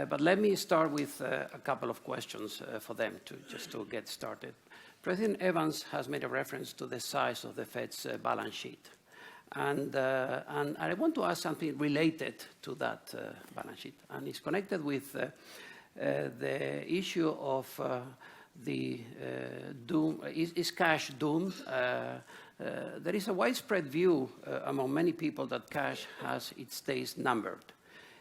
But let me start with a couple of questions for them just to get started. President Evans has made a reference to the size of the Fed's balance sheet. And I want to ask something related to that balance sheet. And it's connected with the issue of the doom. Is cash doomed? There is a widespread view among many people that cash has its days numbered.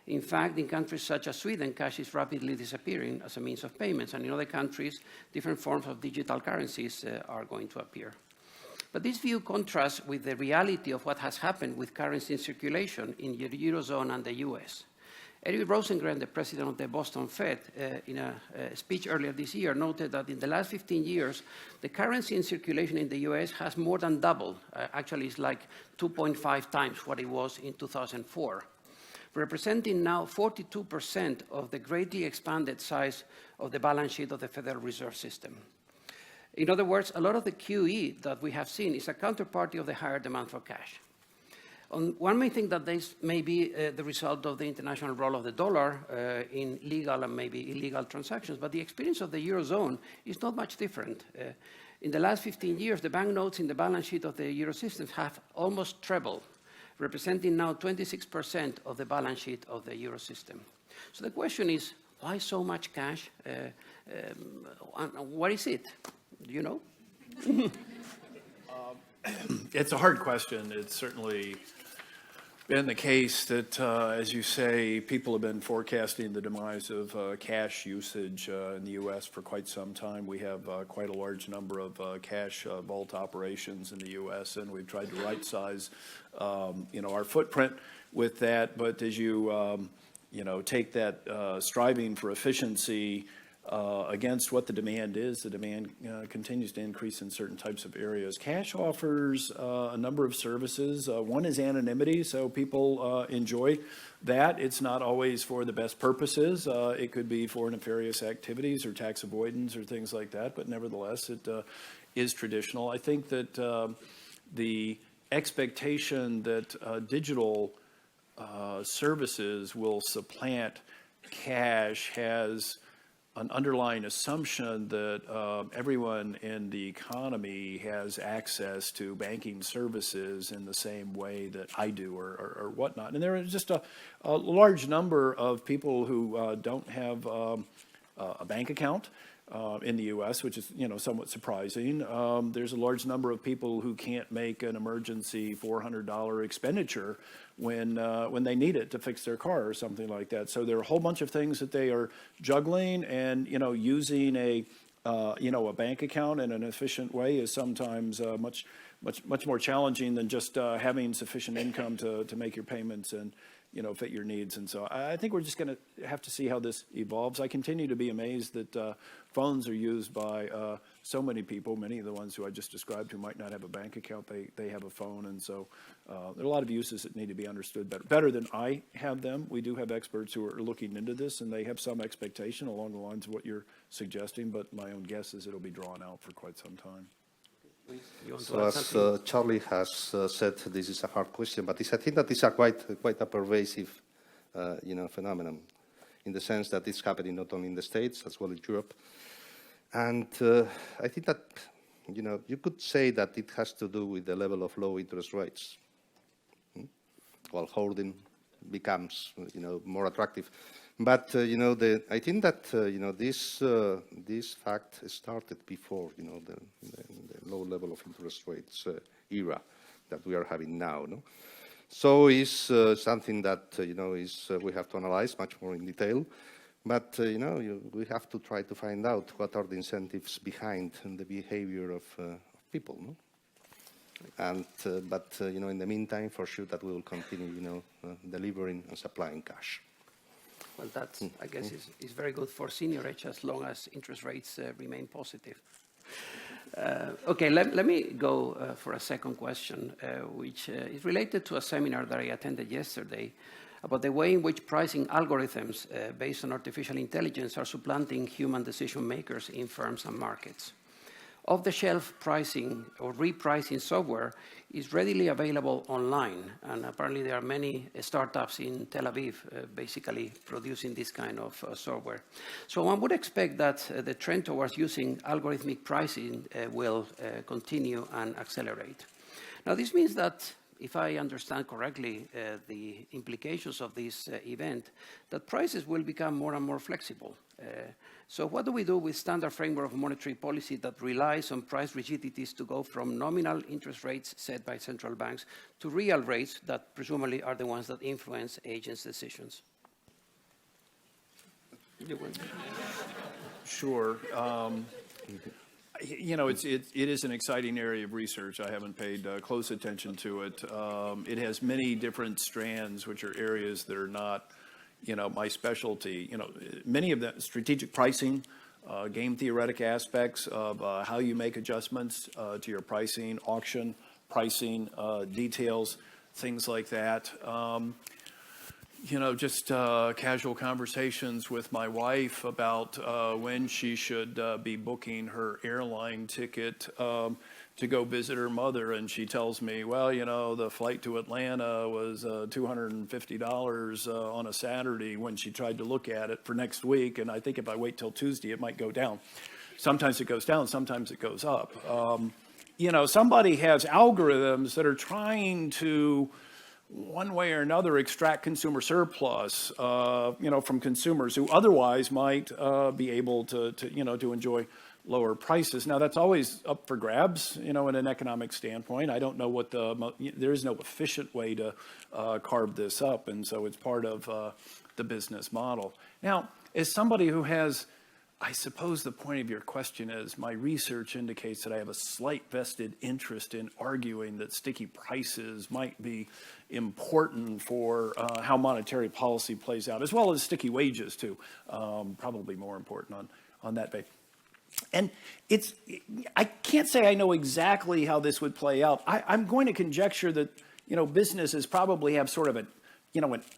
In fact, in countries such as Sweden, cash is rapidly disappearing as a means of payments, and in other countries, different forms of digital currencies are going to appear. But this view contrasts with the reality of what has happened with currency in circulation in the Eurozone and the US. Eric Rosengren, the president of the Boston Fed, in a speech earlier this year, noted that in the last 15 years, the currency in circulation in the US has more than doubled. Actually, it's like 2.5 times what it was in 2004. Representing now 42% of the greatly expanded size of the balance sheet of the Federal Reserve System. In other words, a lot of the QE that we have seen is a counterparty of the higher demand for cash. One may think that this may be the result of the international role of the dollar in legal and maybe illegal transactions, but the experience of the Eurozone is not much different. In the last 15 years, the banknotes in the balance sheet of the Euro systems have almost trebled, representing now 26% of the balance sheet of the Euro system. So the question is, why so much cash? What is it? Do you know? It's a hard question. It's certainly been the case that, as you say, people have been forecasting the demise of cash usage in the U.S. for quite some time. We have quite a large number of cash vault operations in the U.S., and we've tried to right-size, our footprint with that. But as you, take that striving for efficiency against what the demand is, the demand continues to increase in certain types of areas. Cash offers a number of services. One is anonymity, so people enjoy that. It's not always for the best purposes. It could be for nefarious activities or tax avoidance or things like that, but nevertheless, it is traditional. I think that the expectation that digital services will supplant cash has an underlying assumption that everyone in the economy has access to banking services in the same way that I do or whatnot. And there is just a large number of people who don't have a bank account in the U.S., which is, somewhat surprising. There's a large number of people who can't make an emergency $400 expenditure when they need it to fix their car or something like that. So there are a whole bunch of things that they are juggling, and using a bank account in an efficient way is sometimes much more challenging than just having sufficient income to make your payments and fit your needs. And so I think we're just going to have to see how this evolves. I continue to be amazed that phones are used by so many people, many of the ones who I just described who might not have a bank account, they have a phone. And so there are a lot of uses that need to be understood better than I have them. We do have experts who are looking into this, and they have some expectation along the lines of what you're suggesting, but my own guess is it'll be drawn out for quite some time. So as Charlie has said, this is a hard question, but I think that it's a quite a pervasive, phenomenon, in the sense that it's happening not only in the States as well as Europe. And I think that, you could say that it has to do with the level of low interest rates. While hoarding becomes, more attractive. But, I think that, this fact started before, the low level of interest rates era that we are having now. No? So it's something that, we have to analyze much more in detail. But, we have to try to find out what are the incentives behind the behavior of people. No? And, but, in the meantime, for sure that we will continue, delivering and supplying cash. Well, that, I guess, is very good for senior age as long as interest rates remain positive. Okay, let me go for a second question, which is related to a seminar that I attended yesterday. about the way in which pricing algorithms based on artificial intelligence are supplanting human decision makers in firms and markets. Off-the-shelf pricing or repricing software is readily available online, and apparently there are many startups in Tel Aviv basically producing this kind of software. So one would expect that the trend towards using algorithmic pricing will continue and accelerate. Now this means that, if I understand correctly the implications of this event, that prices will become more and more flexible. So what do we do with standard framework of monetary policy that relies on price rigidities to go from nominal interest rates set by central banks to real rates that presumably are the ones that influence agents' decisions? Sure. You know, it is an exciting area of research. I haven't paid close attention to it. It has many different strands, which are areas that are not, you know, my specialty. You know, many of the strategic pricing, game theoretic aspects of how you make adjustments to your pricing, auction pricing, details, things like that. You know, just casual conversations with my wife about when she should be booking her airline ticket to go visit her mother, and she tells me, well, you know, the flight to Atlanta was $250 on a Saturday when she tried to look at it for next week, and I think if I wait till Tuesday, it might go down. Sometimes it goes down, sometimes it goes up. You know, somebody has algorithms that are trying to, one way or another, extract consumer surplus, you know, from consumers who otherwise might be able to, you know, to enjoy lower prices. Now, that's always up for grabs, you know, in an economic standpoint. I don't know what there is no efficient way to carve this up, and so it's part of the business model. Now, as somebody who has, I suppose the point of your question is, my research indicates that I have a slight vested interest in arguing that sticky prices might be important for how monetary policy plays out, as well as sticky wages too, probably more important on that basis. And I can't say I know exactly how this would play out. I'm going to conjecture that, you know, businesses probably have sort of an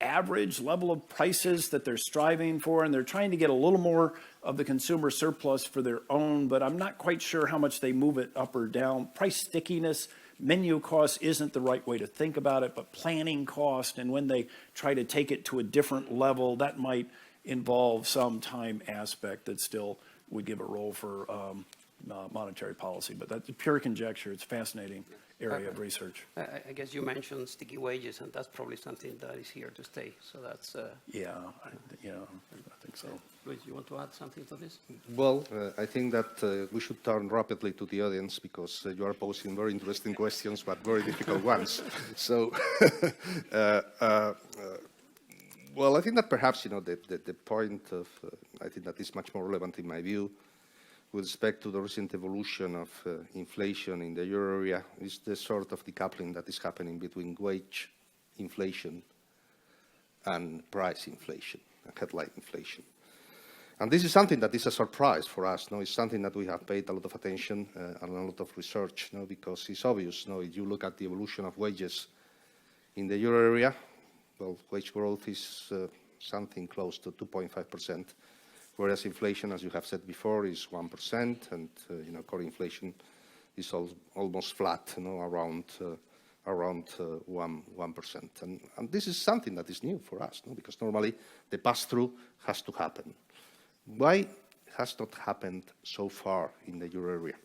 average level of prices that they're striving for, and they're trying to get a little more of the consumer surplus for their own, but I'm not quite sure how much they move it up or down. Price stickiness, menu cost isn't the right way to think about it, but planning cost, and when they try to take it to a different level, that might involve some time aspect that still would give a role for monetary policy. But that's pure conjecture. It's a fascinating area of research. I guess you mentioned sticky wages, and that's probably something that is here to stay. So that's... Yeah, I think so. Luis, you want to add something to this? Well, I think that we should turn rapidly to the audience because you are posing very interesting questions, but very difficult ones. So, well, I think that perhaps, you know, the point of, I think that is much more relevant in my view, with respect to the recent evolution of inflation in the euro area, is the sort of decoupling that is happening between wage inflation and price inflation, and headline inflation. And this is something that is a surprise for us. No, it's something that we have paid a lot of attention and a lot of research, no, because it's obvious. No, if you look at the evolution of wages in the euro area, well, wage growth is something close to 2.5%, whereas inflation, as you have said before, is 1%, and you know, core inflation is almost flat, you know, around 1%. And this is something that is new for us, no? Because normally the pass-through has to happen. Why has not happened so far in the euro area?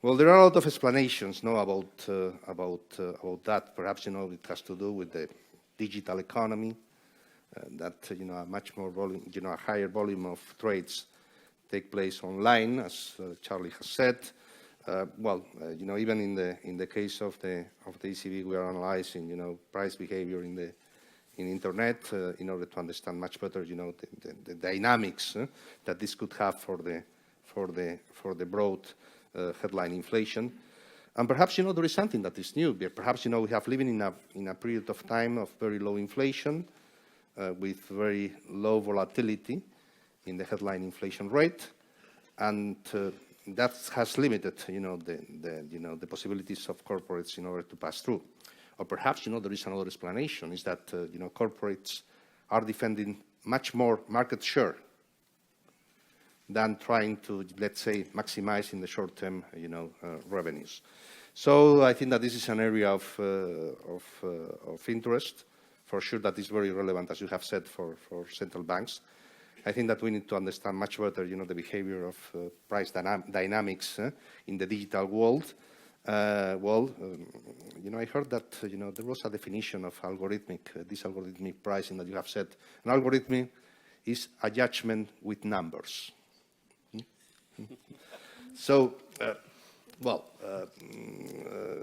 Well, there are a lot of explanations, no, about that. Perhaps, you know, it has to do with the digital economy, that, you know, a much more volume, you know, a higher volume of trades take place online, as Charlie has said. Well, you know, even in the case of the ECB, we are analyzing, you know, price behavior in internet in order to understand much better, you know, the dynamics that this could have for the broad headline inflation. And perhaps, you know, there is something that is new. Perhaps, you know, we have living in a period of time of very low inflation with very low volatility in the headline inflation rate, and that has limited, you know, the possibilities of corporates in order to pass through. or perhaps, there is another explanation, is that, corporates are defending much more market share than trying to, let's say, maximize in the short term, revenues. So I think that this is an area of interest, for sure, that is very relevant, as you have said, for central banks. I think that we need to understand much better, the behavior of price dynamics in the digital world. I heard that, there was a definition of this algorithmic pricing that you have said. An algorithm is a judgment with numbers. So,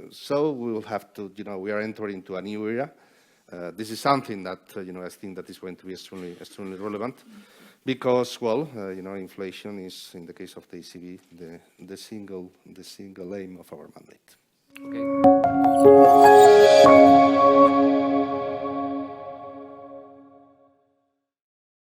so we will have to, we are entering into a new era. This is something that, I think that is going to be extremely relevant because, inflation is, in the case of the ECB, the single aim of our mandate. Okay.